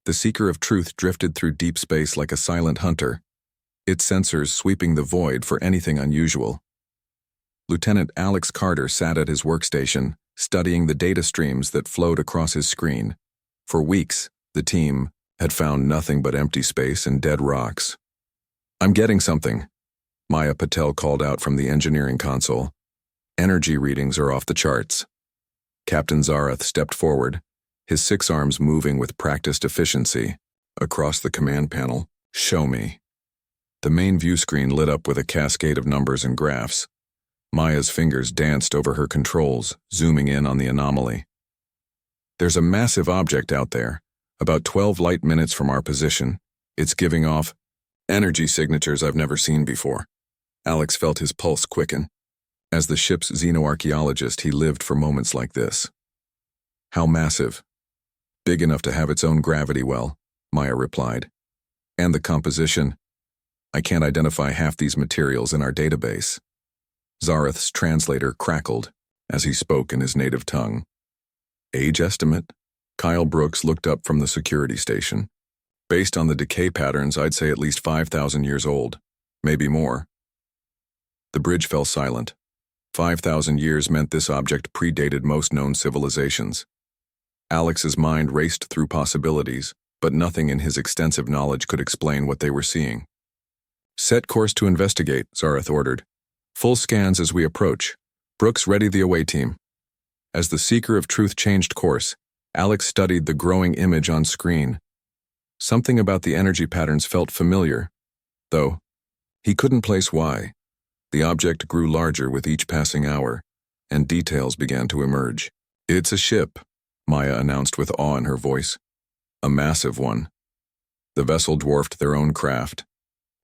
The seeker of truth drifted through deep space like a silent hunter, its sensors sweeping the void for anything unusual. Lieutenant Alex Carter sat at his workstation, studying the data streams that flowed across his screen. For weeks, the team had found nothing but empty space and dead rocks. "I'm getting something," Maya Patel called out from the engineering console. "Energy readings are off the charts." Captain Zarath stepped forward, his 6 arms moving with practiced efficiency. Across the command panel, "Show me." The main view screen lit up with a cascade of numbers and graphs. Maya's fingers danced over her controls, zooming in on the anomaly. "There's a massive object out there, about 12 light minutes from our position. It's giving off energy signatures I've never seen before." Alex felt his pulse quicken. As the ship's xenoarchaeologist, he lived for moments like this. "How massive?" "Big enough to have its own gravity well," Maya replied. "And the composition? I can't identify half these materials in our database." Zarath's translator crackled as he spoke in his native tongue. "Age estimate?" Kyle Brooks looked up from the security station. "Based on the decay patterns, I'd say at least 5,000 years old, maybe more." The bridge fell silent. 5,000 years meant this object predated most known civilizations. Alex's mind raced through possibilities, but nothing in his extensive knowledge could explain what they were seeing. "Set course to investigate," Zarath ordered. "Full scans as we approach. Brooks, ready the away team." As the seeker of truth changed course, Alex studied the growing image on screen. Something about the energy patterns felt familiar, though he couldn't place why. The object grew larger with each passing hour, and details began to emerge. "It's a ship," Maya announced with awe in her voice. "A massive one." The vessel dwarfed their own craft.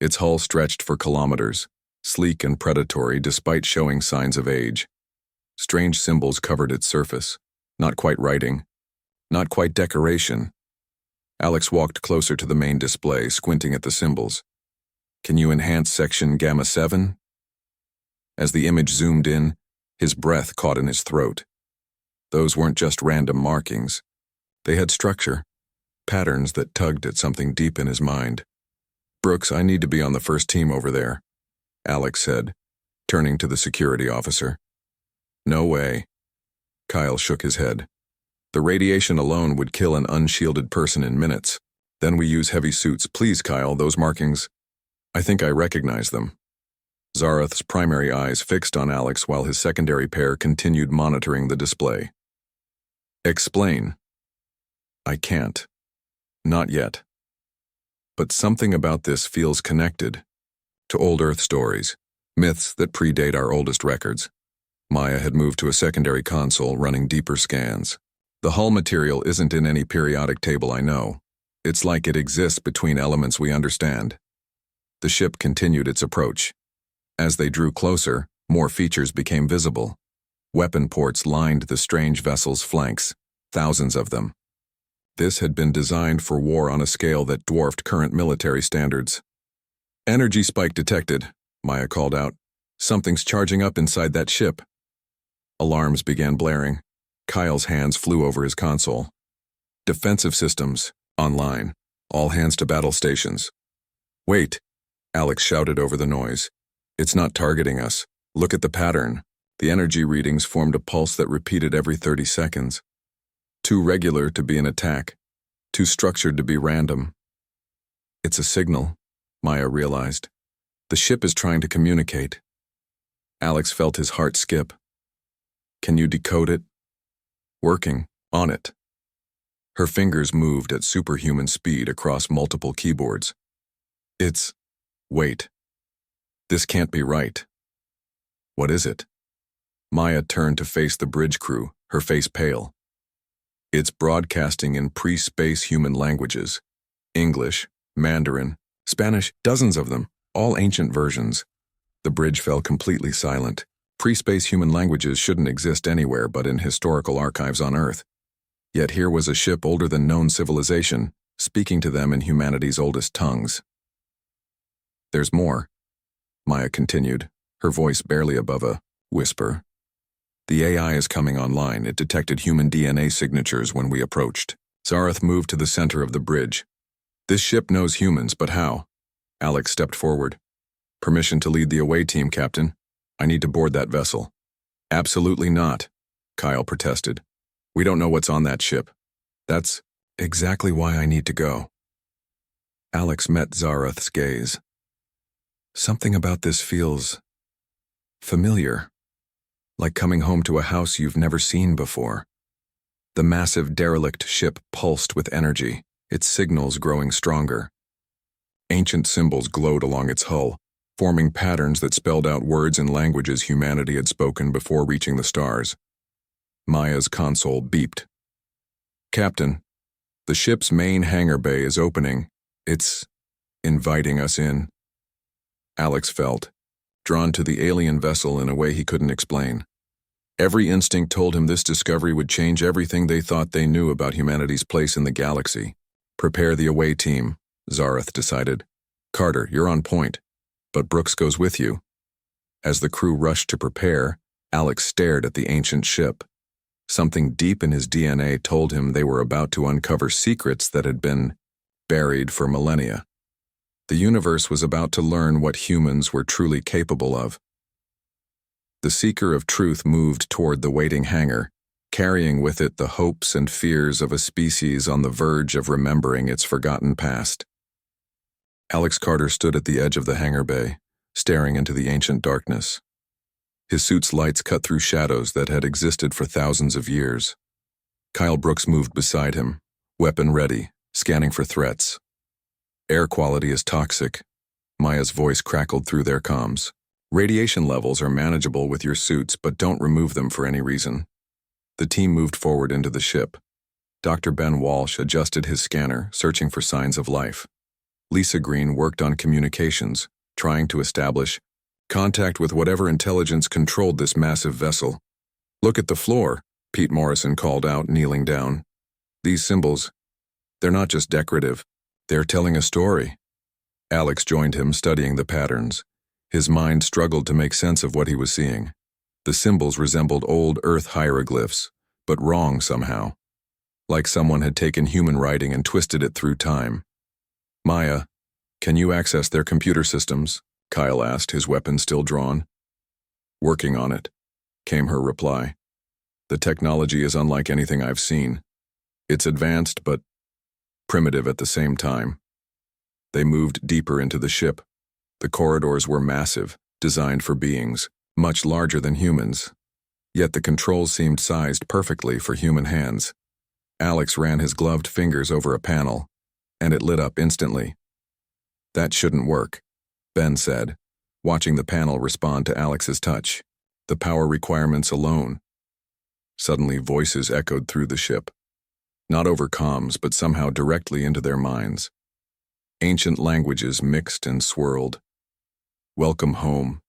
Its hull stretched for kilometers, sleek and predatory despite showing signs of age. Strange symbols covered its surface, not quite writing, not quite decoration. Alex walked closer to the main display, squinting at the symbols. "Can you enhance section Gamma 7? As the image zoomed in, his breath caught in his throat. Those weren't just random markings. They had structure, patterns that tugged at something deep in his mind. "Brooks, I need to be on the first team over there," Alex said, turning to the security officer. "No way." Kyle shook his head. "The radiation alone would kill an unshielded person in minutes. Then we use heavy suits. Please, Kyle, those markings. I think I recognize them." Zarath's primary eyes fixed on Alex while his secondary pair continued monitoring the display. "Explain." "I can't. Not yet. But something about this feels connected to old Earth stories, myths that predate our oldest records." Maya had moved to a secondary console running deeper scans. "The hull material isn't in any periodic table I know. It's like it exists between elements we understand." The ship continued its approach. As they drew closer, more features became visible. Weapon ports lined the strange vessel's flanks, thousands of them. This had been designed for war on a scale that dwarfed current military standards. "Energy spike detected," Maya called out. "Something's charging up inside that ship." Alarms began blaring. Kyle's hands flew over his console. "Defensive systems, online. All hands to battle stations." "Wait," Alex shouted over the noise. "It's not targeting us. Look at the pattern." The energy readings formed a pulse that repeated every 30 seconds. Too regular to be an attack, too structured to be random. "It's a signal," Maya realized. "The ship is trying to communicate." Alex felt his heart skip. "Can you decode it?" "Working on it." Her fingers moved at superhuman speed across multiple keyboards. Wait. This can't be right." "What is it?" Maya turned to face the bridge crew, her face pale. "It's broadcasting in pre-space human languages. English, Mandarin, Spanish, dozens of them, all ancient versions." The bridge fell completely silent. Pre-space human languages shouldn't exist anywhere but in historical archives on Earth. Yet here was a ship older than known civilization, speaking to them in humanity's oldest tongues. "There's more," Maya continued, her voice barely above a whisper. "The AI is coming online. It detected human DNA signatures when we approached." Zareth moved to the center of the bridge. This ship knows humans, but how? Alex stepped forward. Permission to lead the away team, Captain. I need to board that vessel. Absolutely not, Kyle protested. We don't know what's on that ship. That's exactly why I need to go. Alex met Zareth's gaze. Something about this feels familiar, like coming home to a house you've never seen before. The massive derelict ship pulsed with energy, its signals growing stronger. Ancient symbols glowed along its hull, forming patterns that spelled out words and languages humanity had spoken before reaching the stars. Maya's console beeped. Captain, the ship's main hangar bay is opening. It's inviting us in. Alex felt, drawn to the alien vessel in a way he couldn't explain. Every instinct told him this discovery would change everything they thought they knew about humanity's place in the galaxy. Prepare the away team, Zareth decided. Carter, you're on point, but Brooks goes with you. As the crew rushed to prepare, Alex stared at the ancient ship. Something deep in his DNA told him they were about to uncover secrets that had been buried for millennia. The universe was about to learn what humans were truly capable of. The seeker of truth moved toward the waiting hangar, carrying with it the hopes and fears of a species on the verge of remembering its forgotten past. Alex Carter stood at the edge of the hangar bay, staring into the ancient darkness. His suit's lights cut through shadows that had existed for thousands of years. Kyle Brooks moved beside him, weapon ready, scanning for threats. Air quality is toxic. Maya's voice crackled through their comms. Radiation levels are manageable with your suits, but don't remove them for any reason. The team moved forward into the ship. Dr. Ben Walsh adjusted his scanner, searching for signs of life. Lisa Green worked on communications, trying to establish contact with whatever intelligence controlled this massive vessel. Look at the floor, Pete Morrison called out, kneeling down. These symbols, they're not just decorative, they're telling a story. Alex joined him, studying the patterns. His mind struggled to make sense of what he was seeing. The symbols resembled old Earth hieroglyphs, but wrong somehow. Like someone had taken human writing and twisted it through time. Maya, can you access their computer systems? Kyle asked, his weapon still drawn. Working on it, came her reply. The technology is unlike anything I've seen. It's advanced, but primitive at the same time. They moved deeper into the ship. The corridors were massive, designed for beings much larger than humans. Yet the controls seemed sized perfectly for human hands. Alex ran his gloved fingers over a panel, and it lit up instantly. That shouldn't work, Ben said, watching the panel respond to Alex's touch. The power requirements alone. Suddenly voices echoed through the ship. Not over comms, but somehow directly into their minds. Ancient languages mixed and swirled. Welcome home,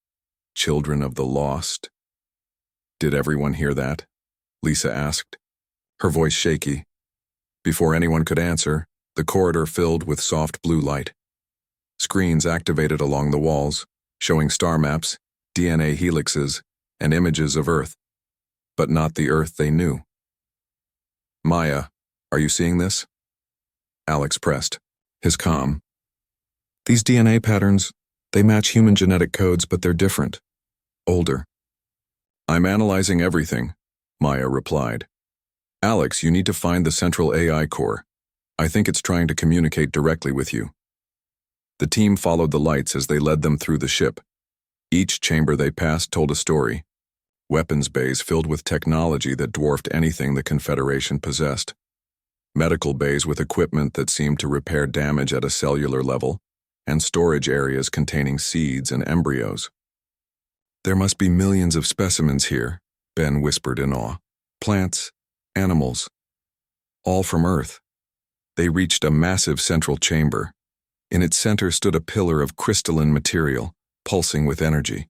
children of the lost. Did everyone hear that? Lisa asked, her voice shaky. Before anyone could answer, the corridor filled with soft blue light. Screens activated along the walls, showing star maps, DNA helixes, and images of Earth. But not the Earth they knew. Maya, are you seeing this? Alex pressed, his calm. These DNA patterns, they match human genetic codes, but they're different. Older. I'm analyzing everything, Maya replied. Alex, you need to find the central AI core. I think it's trying to communicate directly with you. The team followed the lights as they led them through the ship. Each chamber they passed told a story. Weapons bays filled with technology that dwarfed anything the Confederation possessed. Medical bays with equipment that seemed to repair damage at a cellular level, and storage areas containing seeds and embryos. There must be millions of specimens here, Ben whispered in awe. Plants, animals, all from Earth. They reached a massive central chamber. In its center stood a pillar of crystalline material, pulsing with energy.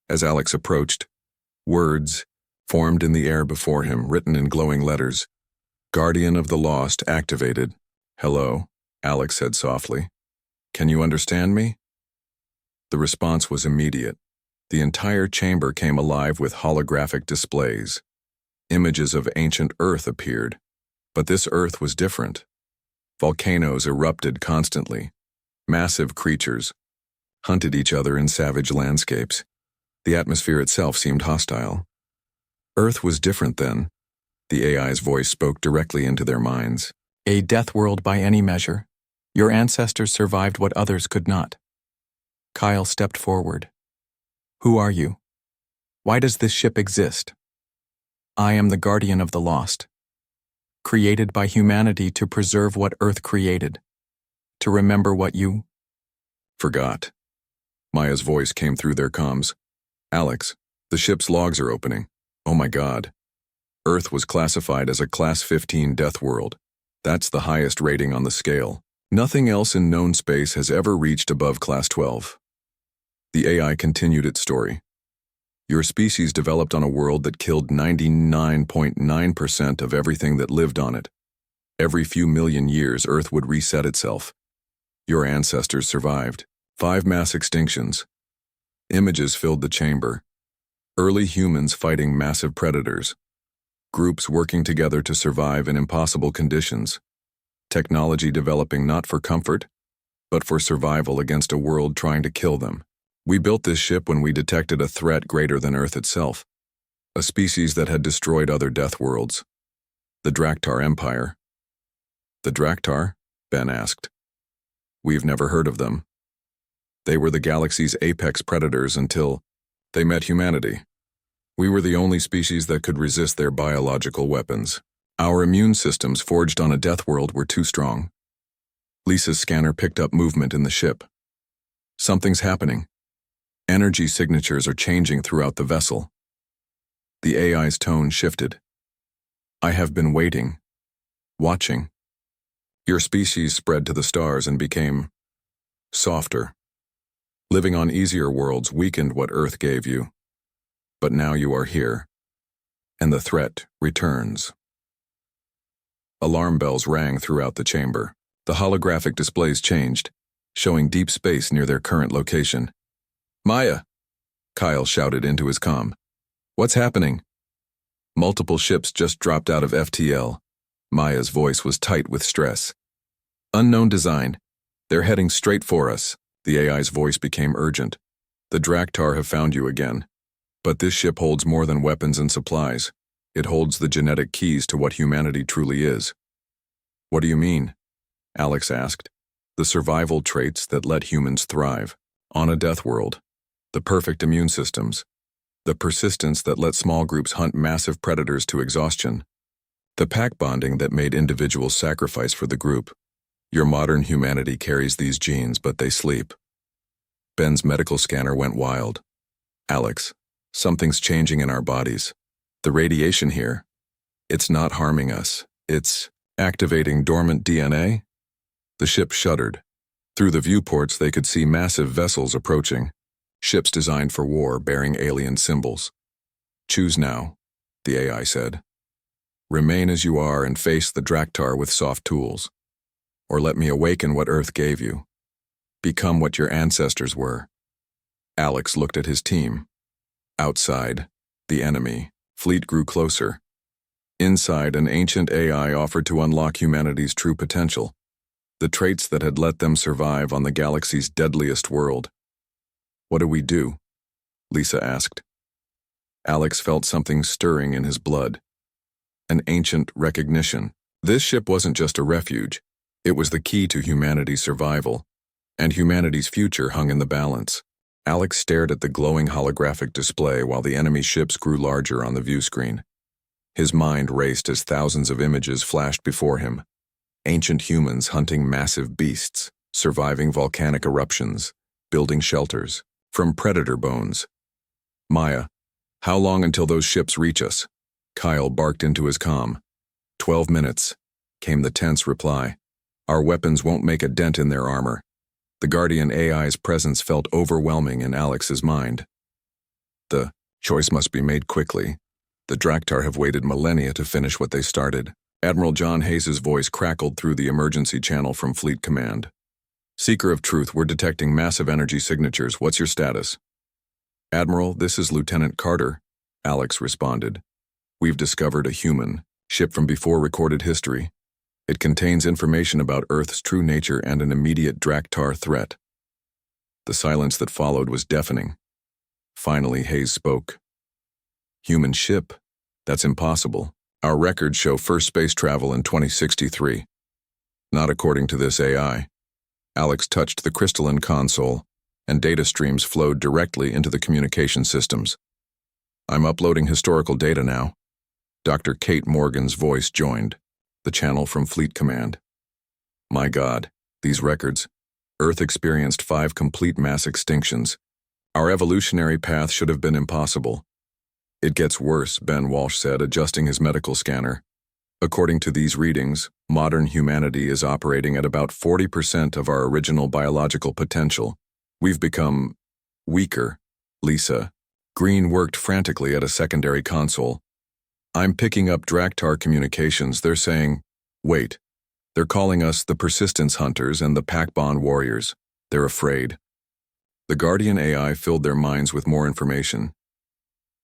As Alex approached, words formed in the air before him, written in glowing letters. Guardian of the Lost activated. Hello, Alex said softly. Can you understand me? The response was immediate. The entire chamber came alive with holographic displays. Images of ancient Earth appeared. But this Earth was different. Volcanoes erupted constantly. Massive creatures hunted each other in savage landscapes. The atmosphere itself seemed hostile. Earth was different then. The AI's voice spoke directly into their minds. A death world by any measure. Your ancestors survived what others could not. Kyle stepped forward. Who are you? Why does this ship exist? I am the guardian of the lost. Created by humanity to preserve what Earth created. To remember what you forgot. Maya's voice came through their comms. Alex, the ship's logs are opening. Oh my God. Earth was classified as a Class 15 death world. That's the highest rating on the scale. Nothing else in known space has ever reached above Class 12. The AI continued its story. Your species developed on a world that killed 99.9% of everything that lived on it. Every few million years, Earth would reset itself. Your ancestors survived. 5 mass extinctions. Images filled the chamber. Early humans fighting massive predators. Groups working together to survive in impossible conditions. Technology developing not for comfort, but for survival against a world trying to kill them. We built this ship when we detected a threat greater than Earth itself. A species that had destroyed other death worlds. The Draktar Empire. The Draktar? Ben asked. We've never heard of them. They were the galaxy's apex predators until they met humanity. We were the only species that could resist their biological weapons. Our immune systems forged on a death world were too strong. Lisa's scanner picked up movement in the ship. Something's happening. Energy signatures are changing throughout the vessel. The AI's tone shifted. I have been waiting. Watching. Your species spread to the stars and became softer. Living on easier worlds weakened what Earth gave you. But now you are here. And the threat returns. Alarm bells rang throughout the chamber. The holographic displays changed, showing deep space near their current location. Maya! Kyle shouted into his comm. What's happening? Multiple ships just dropped out of FTL. Maya's voice was tight with stress. Unknown design. They're heading straight for us. The AI's voice became urgent. The Draktar have found you again. But this ship holds more than weapons and supplies. It holds the genetic keys to what humanity truly is. What do you mean? Alex asked. The survival traits that let humans thrive. On a death world. The perfect immune systems. The persistence that let small groups hunt massive predators to exhaustion. The pack bonding that made individuals sacrifice for the group. Your modern humanity carries these genes, but they sleep. Ben's medical scanner went wild. Alex, something's changing in our bodies. The radiation here, it's not harming us. It's activating dormant DNA? The ship shuddered. Through the viewports, they could see massive vessels approaching. Ships designed for war bearing alien symbols. Choose now, the AI said. Remain as you are and face the Draktar with soft tools. Or let me awaken what Earth gave you. Become what your ancestors were. Alex looked at his team. Outside, the enemy, fleet grew closer. Inside, an ancient AI offered to unlock humanity's true potential. The traits that had let them survive on the galaxy's deadliest world. What do we do? Lisa asked. Alex felt something stirring in his blood. An ancient recognition. This ship wasn't just a refuge. It was the key to humanity's survival. And humanity's future hung in the balance. Alex stared at the glowing holographic display while the enemy ships grew larger on the view screen. His mind raced as thousands of images flashed before him. Ancient humans hunting massive beasts, surviving volcanic eruptions, building shelters, from predator bones. Maya, how long until those ships reach us? Kyle barked into his comm. 12 minutes, came the tense reply. Our weapons won't make a dent in their armor. The Guardian AI's presence felt overwhelming in Alex's mind. The choice must be made quickly. The Draktar have waited millennia to finish what they started. Admiral John Hayes' voice crackled through the emergency channel from Fleet Command. Seeker of Truth, we're detecting massive energy signatures. What's your status? Admiral, this is Lieutenant Carter, Alex responded. We've discovered a human, Ship from before recorded history. It contains information about Earth's true nature and an immediate Draktar threat. The silence that followed was deafening. Finally, Hayes spoke. Human ship? That's impossible. Our records show first space travel in 2063. Not according to this AI. Alex touched the crystalline console, and data streams flowed directly into the communication systems. I'm uploading historical data now. Dr. Kate Morgan's voice joined, the channel from Fleet Command. My God, these records. Earth experienced 5 complete mass extinctions. Our evolutionary path should have been impossible. It gets worse, Ben Walsh said, adjusting his medical scanner. According to these readings, modern humanity is operating at about 40% of our original biological potential. We've become weaker. Lisa. Green worked frantically at a secondary console. I'm picking up Draktar communications. They're saying, wait. They're calling us the Persistence Hunters and the Pac-Bond Warriors. They're afraid. The Guardian AI filled their minds with more information.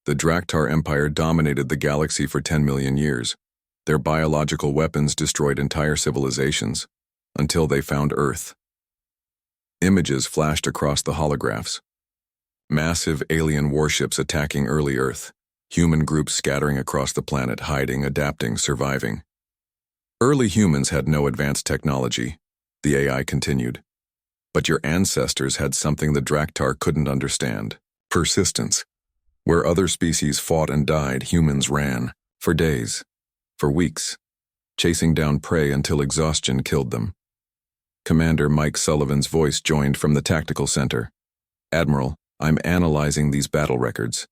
The Draktar Empire dominated the galaxy for 10 million years. Their biological weapons destroyed entire civilizations, until they found Earth. Images flashed across the holographs. Massive alien warships attacking early Earth. Human groups scattering across the planet, hiding, adapting, surviving. Early humans had no advanced technology, the AI continued. But your ancestors had something the Draktar couldn't understand. Persistence. Where other species fought and died, humans ran. For days. For weeks. Chasing down prey until exhaustion killed them. Commander Mike Sullivan's voice joined from the tactical center. Admiral, I'm analyzing these battle records.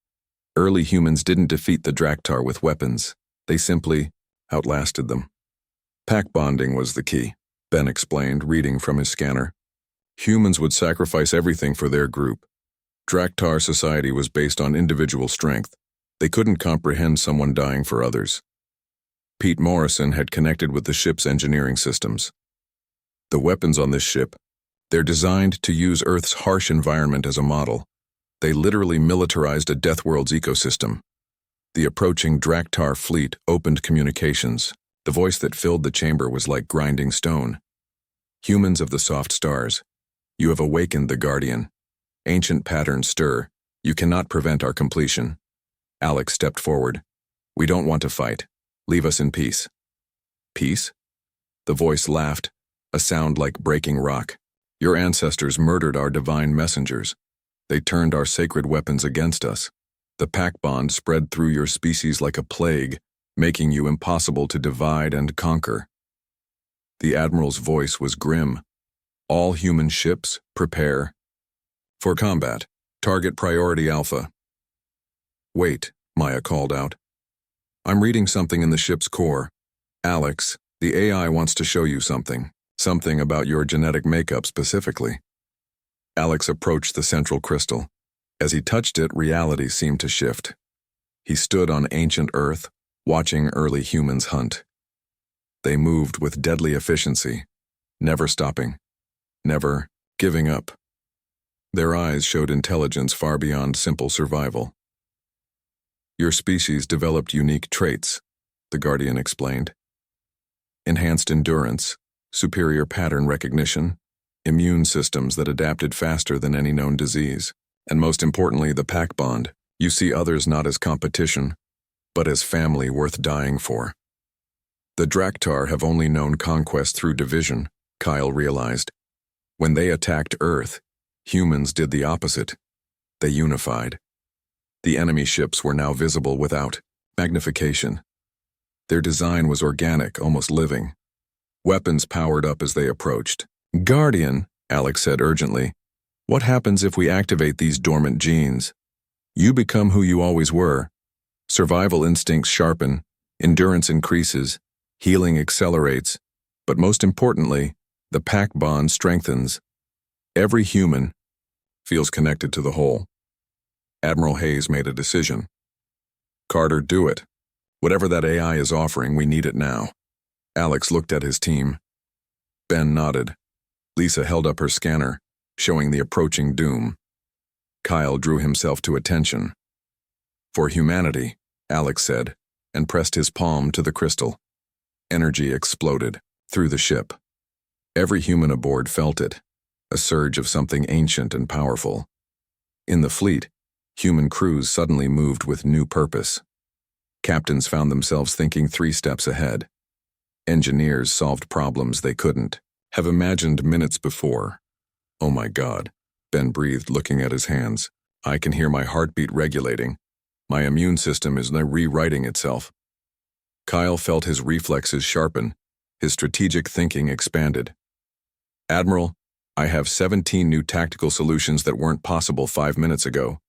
Early humans didn't defeat the Draktar with weapons. They simply outlasted them. Pack bonding was the key, Ben explained, reading from his scanner. Humans would sacrifice everything for their group. Draktar society was based on individual strength. They couldn't comprehend someone dying for others. Pete Morrison had connected with the ship's engineering systems. The weapons on this ship, they're designed to use Earth's harsh environment as a model. They literally militarized a Deathworld's ecosystem. The approaching Draktar fleet opened communications. The voice that filled the chamber was like grinding stone. Humans of the soft stars, you have awakened the Guardian. Ancient patterns stir. You cannot prevent our completion. Alex stepped forward. We don't want to fight. Leave us in peace. Peace? The voice laughed, a sound like breaking rock. Your ancestors murdered our divine messengers. They turned our sacred weapons against us. The pack bond spread through your species like a plague, making you impossible to divide and conquer. The Admiral's voice was grim. All human ships, prepare. For combat, target priority Alpha. Wait, Maya called out. I'm reading something in the ship's core. Alex, the AI wants to show you something. Something about your genetic makeup specifically. Alex approached the central crystal. As he touched it, reality seemed to shift. He stood on ancient Earth, watching early humans hunt. They moved with deadly efficiency, never stopping, never giving up. Their eyes showed intelligence far beyond simple survival. Your species developed unique traits, the Guardian explained. Enhanced endurance, superior pattern recognition, immune systems that adapted faster than any known disease, and most importantly, the pack bond. You see others not as competition, but as family worth dying for. The Draktar have only known conquest through division, Kyle realized. When they attacked Earth, humans did the opposite. They unified. The enemy ships were now visible without magnification. Their design was organic, almost living. Weapons powered up as they approached. Guardian, Alex said urgently, what happens if we activate these dormant genes? You become who you always were. Survival instincts sharpen, endurance increases, healing accelerates, but most importantly, the pack bond strengthens. Every human feels connected to the whole. Admiral Hayes made a decision. Carter, do it. Whatever that AI is offering, we need it now. Alex looked at his team. Ben nodded. Lisa held up her scanner, showing the approaching doom. Kyle drew himself to attention. For humanity, Alex said, and pressed his palm to the crystal. Energy exploded through the ship. Every human aboard felt it, a surge of something ancient and powerful. In the fleet, human crews suddenly moved with new purpose. Captains found themselves thinking 3 steps ahead. Engineers solved problems they couldn't have imagined minutes before. "Oh my God," Ben breathed, looking at his hands. "I can hear my heartbeat regulating. My immune system is now rewriting itself." Kyle felt his reflexes sharpen, his strategic thinking expanded. "Admiral, I have 17 new tactical solutions that weren't possible 5 minutes ago."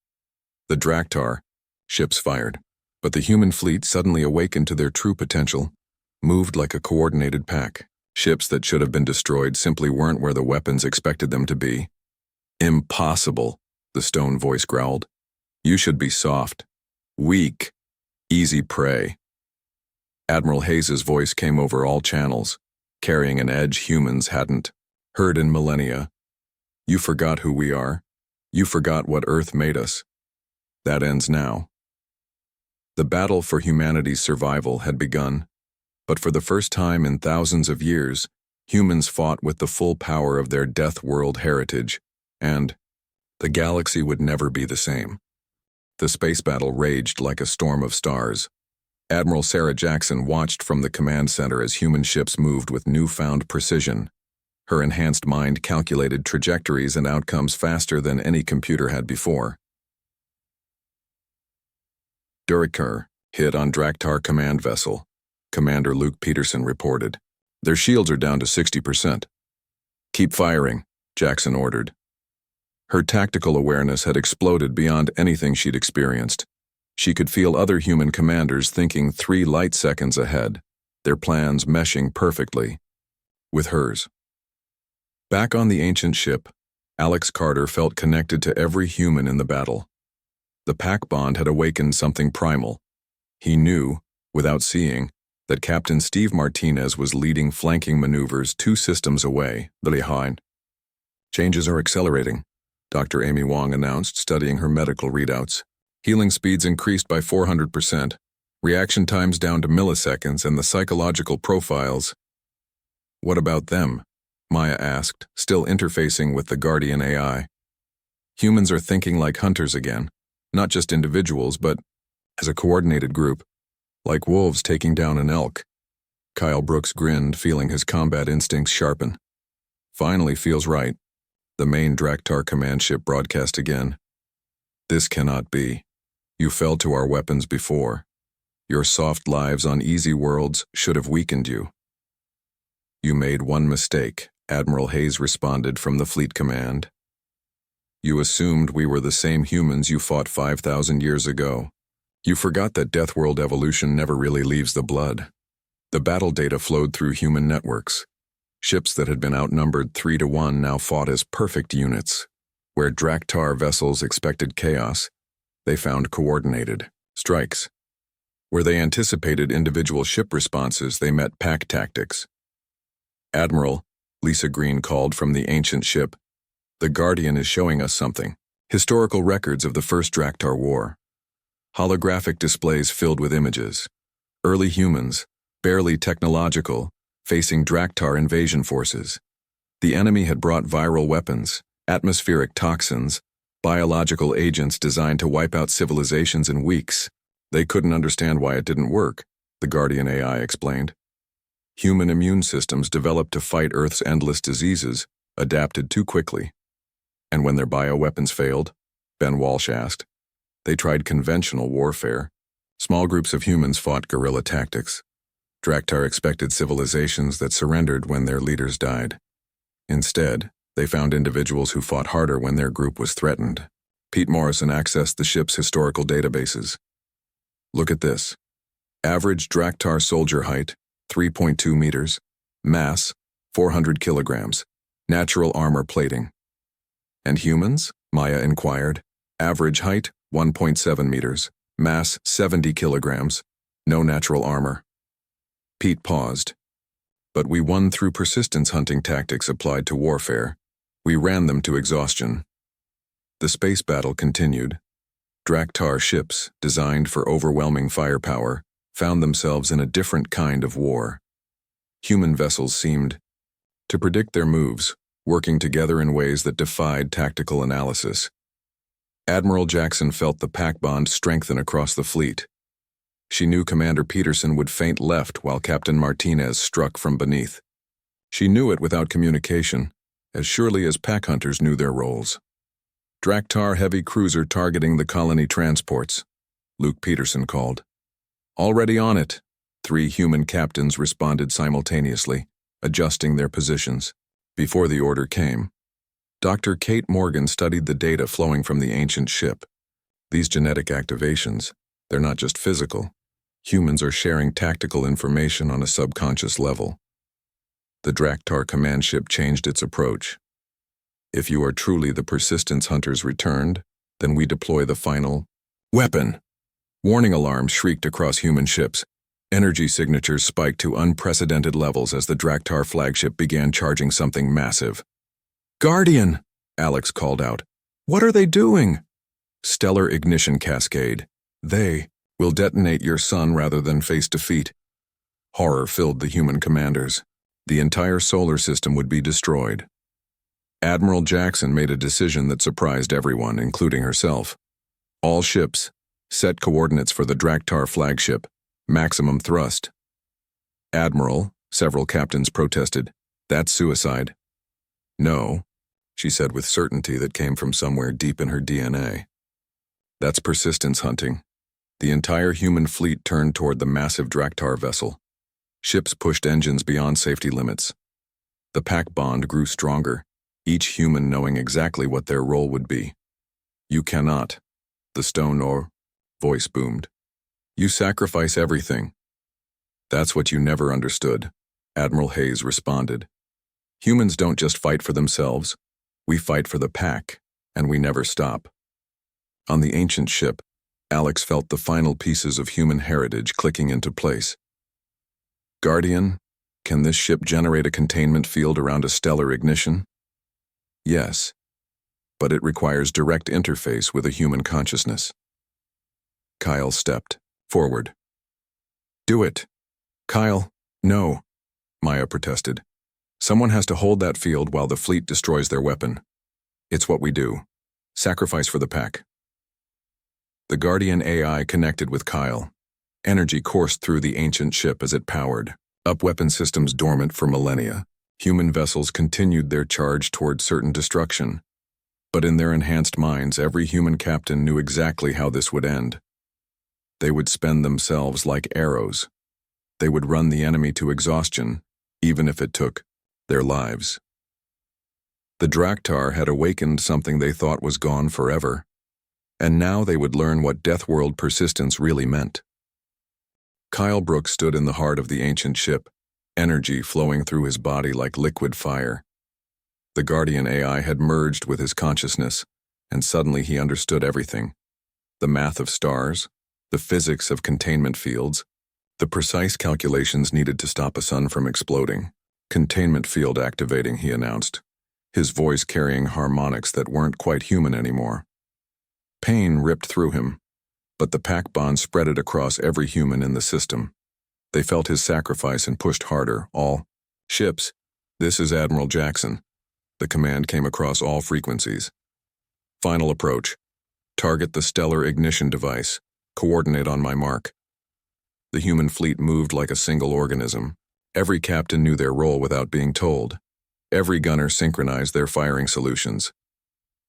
The Draktar, ships fired, but the human fleet suddenly awakened to their true potential, moved like a coordinated pack. Ships that should have been destroyed simply weren't where the weapons expected them to be. "Impossible," the stone voice growled. "You should be soft. Weak. Easy prey." Admiral Hayes's voice came over all channels, carrying an edge humans hadn't heard in millennia. "You forgot who we are. You forgot what Earth made us. That ends now." The battle for humanity's survival had begun, but for the first time in thousands of years, humans fought with the full power of their Death World heritage, and the galaxy would never be the same. The space battle raged like a storm of stars. Admiral Sarah Jackson watched from the command center as human ships moved with newfound precision. Her enhanced mind calculated trajectories and outcomes faster than any computer had before. "Durakur hit on Draktar command vessel," Commander Luke Peterson reported. "Their shields are down to 60%. "Keep firing," Jackson ordered. Her tactical awareness had exploded beyond anything she'd experienced. She could feel other human commanders thinking 3 light seconds ahead, their plans meshing perfectly with hers. Back on the ancient ship, Alex Carter felt connected to every human in the battle. The pack bond had awakened something primal. He knew, without seeing, that Captain Steve Martinez was leading flanking maneuvers 2 systems away, behind. "Changes are accelerating," Dr. Amy Wong announced, studying her medical readouts. "Healing speeds increased by 400%, reaction times down to milliseconds, and the psychological profiles." "What about them?" Maya asked, still interfacing with the Guardian AI. "Humans are thinking like hunters again, not just individuals, but as a coordinated group, like wolves taking down an elk." Kyle Brooks grinned, feeling his combat instincts sharpen. "Finally feels right." The main Draktar command ship broadcast again. "This cannot be. You fell to our weapons before. Your soft lives on easy worlds should have weakened you." "You made one mistake," Admiral Hayes responded from the fleet command. "You assumed we were the same humans you fought 5,000 years ago. You forgot that Death World evolution never really leaves the blood." The battle data flowed through human networks. Ships that had been outnumbered 3-1 now fought as perfect units. Where Draktar vessels expected chaos, they found coordinated strikes. Where they anticipated individual ship responses, they met pack tactics. "Admiral," Lisa Green called from the ancient ship, "the Guardian is showing us something. Historical records of the First Draktar War. Holographic displays filled with images. Early humans, barely technological, facing Draktar invasion forces. The enemy had brought viral weapons, atmospheric toxins, biological agents designed to wipe out civilizations in weeks. They couldn't understand why it didn't work," the Guardian AI explained. "Human immune systems developed to fight Earth's endless diseases, adapted too quickly. And when their bioweapons failed," Ben Walsh asked, "they tried conventional warfare. Small groups of humans fought guerrilla tactics. Draktar expected civilizations that surrendered when their leaders died. Instead, they found individuals who fought harder when their group was threatened." Pete Morrison accessed the ship's historical databases. "Look at this. Average Draktar soldier height, 3.2 meters. Mass, 400 kilograms. Natural armor plating." "And humans?" Maya inquired. "Average height, 1.7 meters. Mass, 70 kilograms. No natural armor." Pete paused. "But we won through persistence hunting tactics applied to warfare. We ran them to exhaustion." The space battle continued. Draktar ships, designed for overwhelming firepower, found themselves in a different kind of war. Human vessels seemed to predict their moves, working together in ways that defied tactical analysis. Admiral Jackson felt the pack bond strengthen across the fleet. She knew Commander Peterson would feint left while Captain Martinez struck from beneath. She knew it without communication, as surely as pack hunters knew their roles. Draktar heavy cruiser targeting the colony transports, Luke Peterson called. Already on it, 3 human captains responded simultaneously, adjusting their positions. Before the order came, Dr. Kate Morgan studied the data flowing from the ancient ship. These genetic activations, they're not just physical. Humans are sharing tactical information on a subconscious level. The Draktar command ship changed its approach. If you are truly the persistence hunters returned, then we deploy the final weapon. Warning alarms shrieked across human ships. Energy signatures spiked to unprecedented levels as the Draktar flagship began charging something massive. "Guardian!" Alex called out. "What are they doing?" "Stellar ignition cascade. They will detonate your sun rather than face defeat." Horror filled the human commanders. The entire solar system would be destroyed. Admiral Jackson made a decision that surprised everyone, including herself. All ships, set coordinates for the Draktar flagship, maximum thrust. "Admiral," several captains protested, "that's suicide." "No," she said with certainty that came from somewhere deep in her DNA. "That's persistence hunting." The entire human fleet turned toward the massive Draktar vessel. Ships pushed engines beyond safety limits. The pack bond grew stronger, each human knowing exactly what their role would be. "You cannot," the stone or voice boomed. "You sacrifice everything." "That's what you never understood," Admiral Hayes responded. "Humans don't just fight for themselves. We fight for the pack, and we never stop." On the ancient ship, Alex felt the final pieces of human heritage clicking into place. "Guardian, can this ship generate a containment field around a stellar ignition?" "Yes, but it requires direct interface with a human consciousness." Kyle stepped forward. "Do it." "Kyle, no," Maya protested. "Someone has to hold that field while the fleet destroys their weapon. It's what we do. Sacrifice for the pack." The Guardian AI connected with Kyle. Energy coursed through the ancient ship as it powered. Up weapon systems dormant for millennia, human vessels continued their charge toward certain destruction. But in their enhanced minds, every human captain knew exactly how this would end. They would spend themselves like arrows. They would run the enemy to exhaustion, even if it took their lives. The Draktar had awakened something they thought was gone forever, and now they would learn what Death World persistence really meant. Kyle Brooks stood in the heart of the ancient ship, energy flowing through his body like liquid fire. The Guardian AI had merged with his consciousness, and suddenly he understood everything. The math of stars, the physics of containment fields, the precise calculations needed to stop a sun from exploding. "Containment field activating," he announced, his voice carrying harmonics that weren't quite human anymore. Pain ripped through him, but the pack bond spread it across every human in the system. They felt his sacrifice and pushed harder. "All ships, this is Admiral Jackson." The command came across all frequencies. "Final approach. Target the stellar ignition device. Coordinate on my mark." The human fleet moved like a single organism. Every captain knew their role without being told. Every gunner synchronized their firing solutions.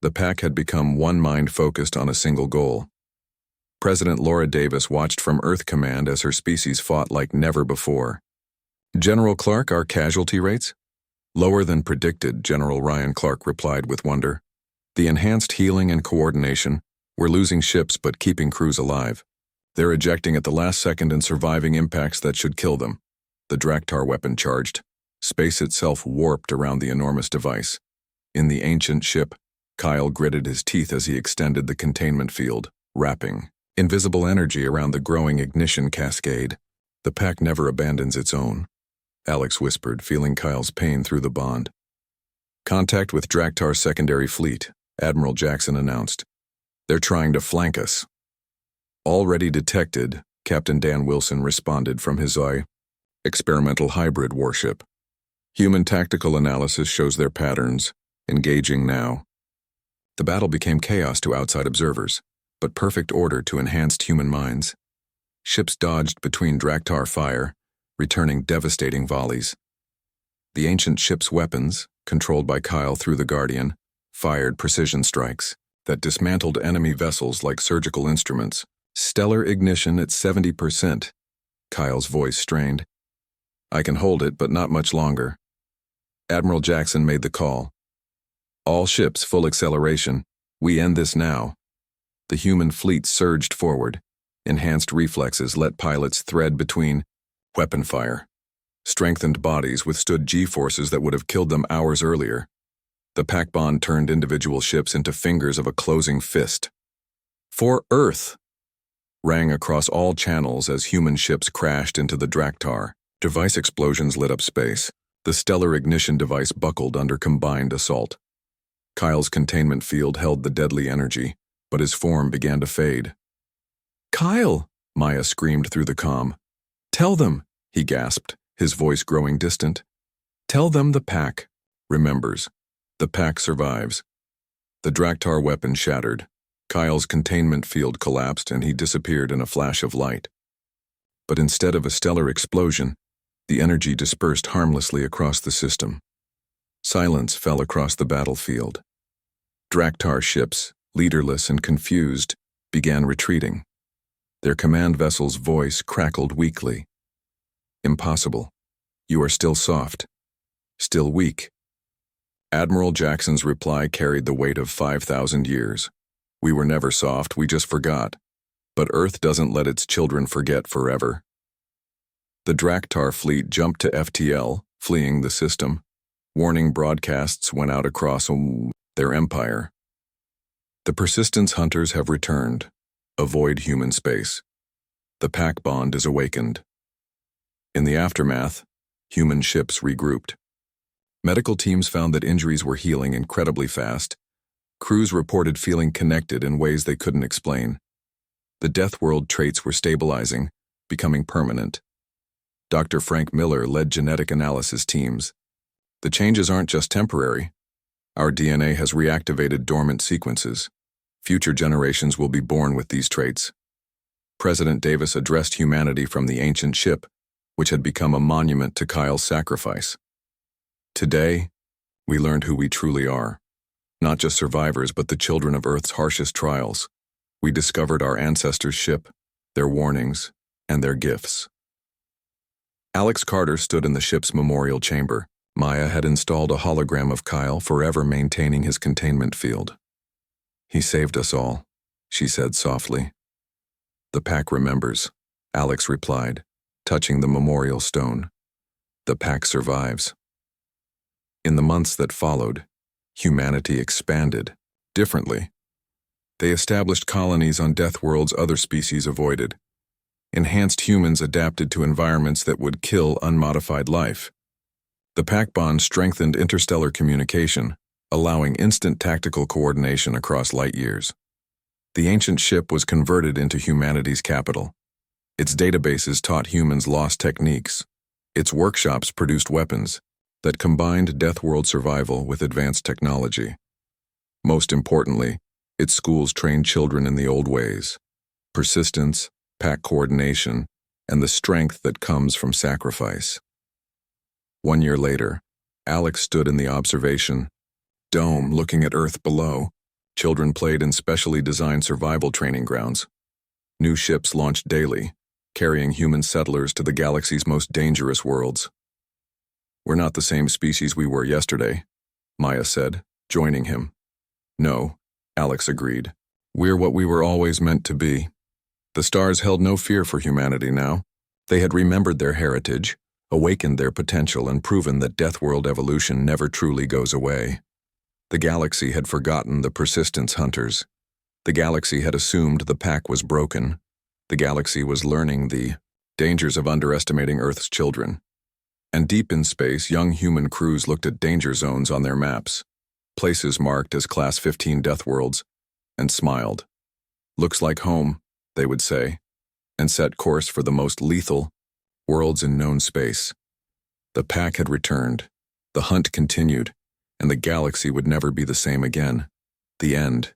The pack had become one mind focused on a single goal. President Laura Davis watched from Earth Command as her species fought like never before. "General Clark, our casualty rates?" "Lower than predicted," General Ryan Clark replied with wonder. "The enhanced healing and coordination, we're losing ships but keeping crews alive. They're ejecting at the last second and surviving impacts that should kill them." The Draktar weapon charged. Space itself warped around the enormous device. In the ancient ship, Kyle gritted his teeth as he extended the containment field, wrapping invisible energy around the growing ignition cascade. "The pack never abandons its own," Alex whispered, feeling Kyle's pain through the bond. "Contact with Draktar's secondary fleet," Admiral Jackson announced. "They're trying to flank us." "Already detected," Captain Dan Wilson responded from his experimental hybrid warship. Human tactical analysis shows their patterns, engaging now. The battle became chaos to outside observers, but perfect order to enhanced human minds. Ships dodged between Draktar fire, returning devastating volleys. The ancient ship's weapons, controlled by Kyle through the Guardian, fired precision strikes that dismantled enemy vessels like surgical instruments. Stellar ignition at 70%. Kyle's voice strained. I can hold it, but not much longer. Admiral Jackson made the call. All ships full acceleration. We end this now. The human fleet surged forward. Enhanced reflexes let pilots thread between weapon fire. Strengthened bodies withstood G-forces that would have killed them hours earlier. The pack bond turned individual ships into fingers of a closing fist. For Earth! Rang across all channels as human ships crashed into the Draktar. Device explosions lit up space. The stellar ignition device buckled under combined assault. Kyle's containment field held the deadly energy, but his form began to fade. Kyle! Maya screamed through the comm. Tell them, he gasped, his voice growing distant. Tell them the pack remembers. The pack survives. The Draktar weapon shattered. Kyle's containment field collapsed and he disappeared in a flash of light. But instead of a stellar explosion, the energy dispersed harmlessly across the system. Silence fell across the battlefield. Draktar ships, leaderless and confused, began retreating. Their command vessel's voice crackled weakly. Impossible. You are still soft. Still weak. Admiral Jackson's reply carried the weight of 5,000 years. We were never soft, we just forgot. But Earth doesn't let its children forget forever. The Draktar fleet jumped to FTL, fleeing the system. Warning broadcasts went out across their empire. The Persistence hunters have returned. Avoid human space. The pack bond is awakened. In the aftermath, human ships regrouped. Medical teams found that injuries were healing incredibly fast. Crews reported feeling connected in ways they couldn't explain. The Death World traits were stabilizing, becoming permanent. Dr. Frank Miller led genetic analysis teams. The changes aren't just temporary. Our DNA has reactivated dormant sequences. Future generations will be born with these traits. President Davis addressed humanity from the ancient ship, which had become a monument to Kyle's sacrifice. Today, we learned who we truly are. Not just survivors, but the children of Earth's harshest trials. We discovered our ancestors' ship, their warnings, and their gifts. Alex Carter stood in the ship's memorial chamber. Maya had installed a hologram of Kyle, forever maintaining his containment field. He saved us all, she said softly. The pack remembers, Alex replied, touching the memorial stone. The pack survives. In the months that followed, humanity expanded, differently. They established colonies on Death Worlds other species avoided. Enhanced humans adapted to environments that would kill unmodified life. The pack bond strengthened interstellar communication, allowing instant tactical coordination across light years. The ancient ship was converted into humanity's capital. Its databases taught humans lost techniques. Its workshops produced weapons that combined Death World survival with advanced technology. Most importantly, its schools trained children in the old ways: persistence, pack coordination, and the strength that comes from sacrifice. 1 year later, Alex stood in the observation dome looking at Earth below. Children played in specially designed survival training grounds. New ships launched daily, carrying human settlers to the galaxy's most dangerous worlds. We're not the same species we were yesterday, Maya said, joining him. No, Alex agreed. We're what we were always meant to be. The stars held no fear for humanity now. They had remembered their heritage, awakened their potential, and proven that Death World evolution never truly goes away. The galaxy had forgotten the Persistence hunters. The galaxy had assumed the pack was broken. The galaxy was learning the dangers of underestimating Earth's children. And deep in space, young human crews looked at danger zones on their maps, places marked as Class 15 Death Worlds, and smiled. Looks like home, they would say. and set course for the most lethal worlds in known space. The pack had returned, the hunt continued, and the galaxy would never be the same again. The end.